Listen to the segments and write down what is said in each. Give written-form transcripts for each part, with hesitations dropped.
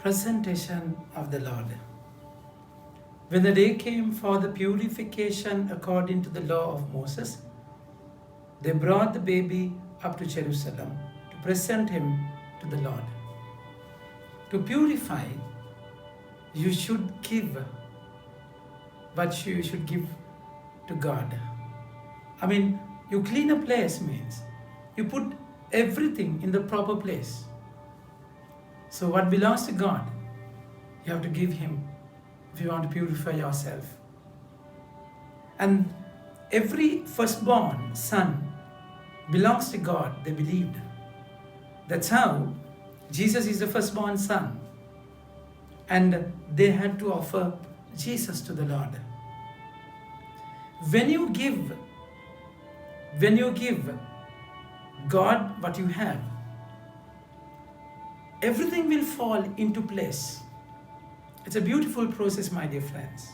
Presentation of the Lord. When the day came for the purification according to the law of Moses, they brought the baby up to Jerusalem to present him to the Lord. To purify, you should give what you should give to God. I mean, you clean a place means you put everything in the proper place. So what belongs to God, you have to give Him if you want to purify yourself. And every firstborn son belongs to God, they believed. That's how Jesus is the firstborn son. And they had to offer Jesus to the Lord. When you give God what you have, everything will fall into place. It's a beautiful process, my dear friends.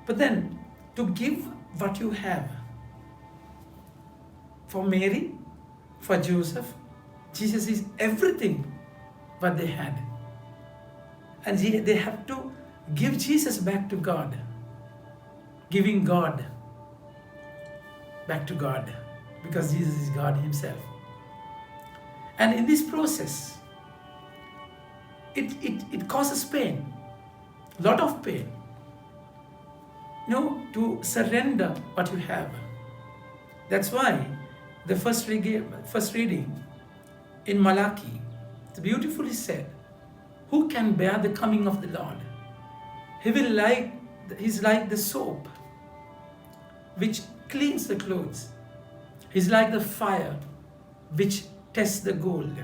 But then, to give what you have, for Mary, for Joseph, Jesus is everything what they had. And they have to give Jesus back to God, giving God back to God, because Jesus is God Himself. And in this process, it causes pain, a lot of pain. To surrender what you have. That's why the first reading in Malachi, it's beautifully said, who can bear the coming of the Lord? He's like the soap which cleans the clothes. He's like the fire which tests the gold.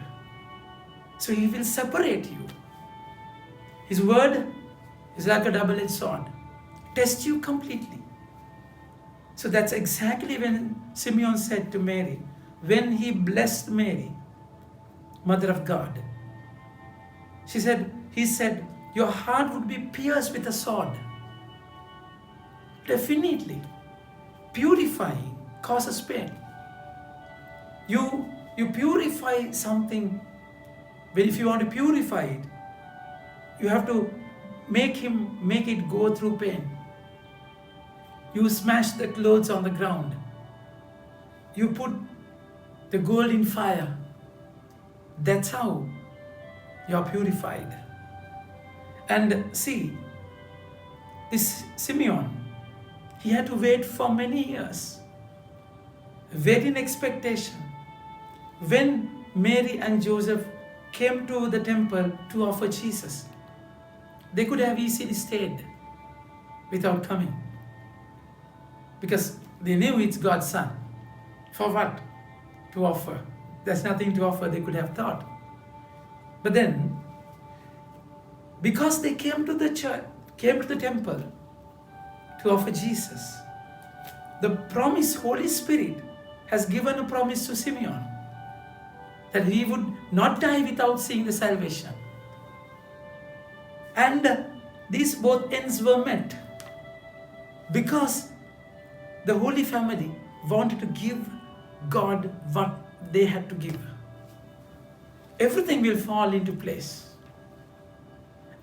So He will separate you. His word is like a double-edged sword. Test you completely. So that's exactly when Simeon said to Mary, when he blessed Mary, Mother of God, he said, your heart would be pierced with a sword. Definitely. Purifying causes pain. You purify something, but if you want to purify it, you have to make it go through pain. You smash the clothes on the ground. You put the gold in fire. That's how you are purified. And see, this Simeon, he had to wait for many years. Wait in expectation. When Mary and Joseph came to the temple to offer Jesus, they could have easily stayed without coming, because they knew it's God's son. For what? To offer. There's nothing to offer, they could have thought. But then, because they came to the temple to offer Jesus, the promise, Holy Spirit has given a promise to Simeon that he would not die without seeing the salvation. And these both ends were met because the Holy Family wanted to give God what they had to give. Everything will fall into place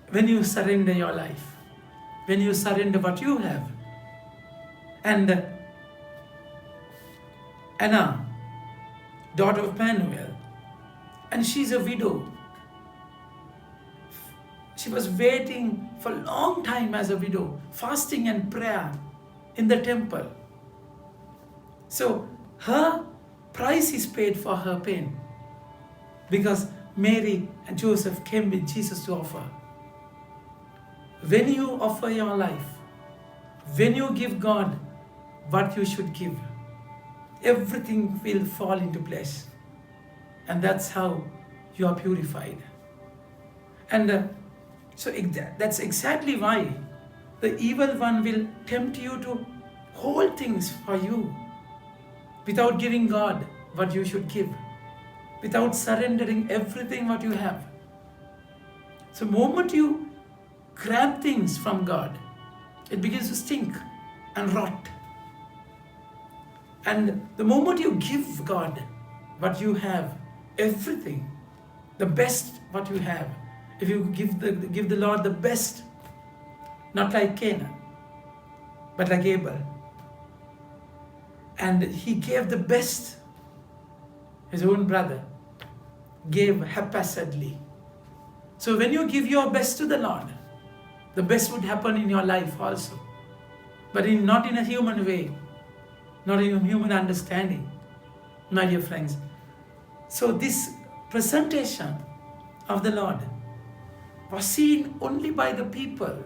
when you surrender your life, when you surrender what you have. And Anna, daughter of Phanuel, and she's a widow. She was waiting for a long time as a widow, fasting and prayer in the temple. So her price is paid for her pain, because Mary and Joseph came with Jesus to offer. When you offer your life, when you give God what you should give, everything will fall into place. And that's how you are purified. And so that's exactly why the evil one will tempt you to hold things for you without giving God what you should give, without surrendering everything what you have. So the moment you grab things from God, it begins to stink and rot. And the moment you give God what you have, everything, the best what you have, if you give the Lord the best, not like Cain, but like Abel. And he gave the best. His own brother gave haphazardly. So when you give your best to the Lord, the best would happen in your life also. But not in a human way, not in a human understanding, my dear friends. So this presentation of the Lord was seen only by the people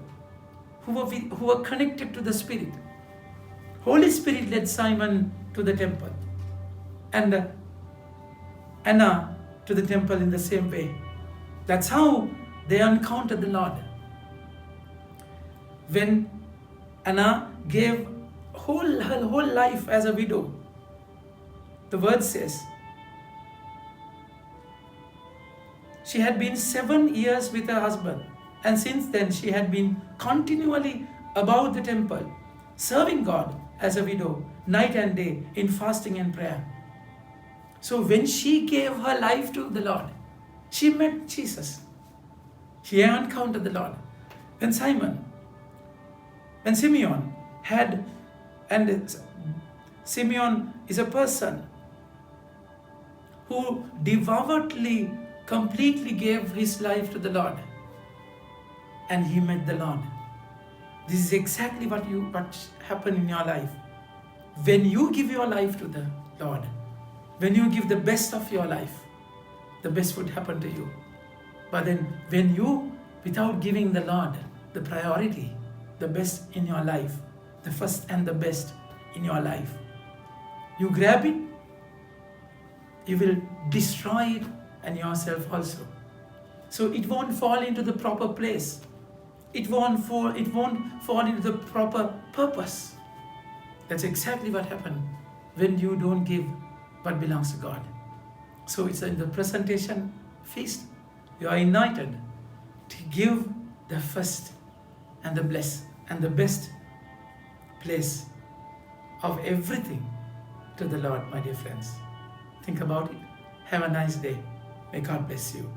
who were connected to the Spirit. Holy Spirit led Simon to the temple, and Anna to the temple in the same way. That's how they encountered the Lord. When Anna gave her whole life as a widow, the word says she had been 7 years with her husband, and since then she had been continually about the temple, serving God as a widow, night and day, in fasting and prayer. So when she gave her life to the Lord, she met Jesus. She encountered the Lord. When Simeon had, and Simeon is a person who devoutly, completely gave his life to the Lord, and he met the Lord. This is exactly what happened in your life. When you give your life to the Lord, when you give the best of your life, the best would happen to you. But then when you, without giving the Lord the priority, the best in your life, the first and the best in your life, you grab it, you will destroy it and yourself also. So it won't fall into the proper place. It won't fall into the proper purpose. That's exactly what happened when you don't give what belongs to God. So it's in the presentation feast, you are invited to give the first and the blessed and the best place of everything to the Lord, my dear friends. Think about it. Have a nice day. May God bless you.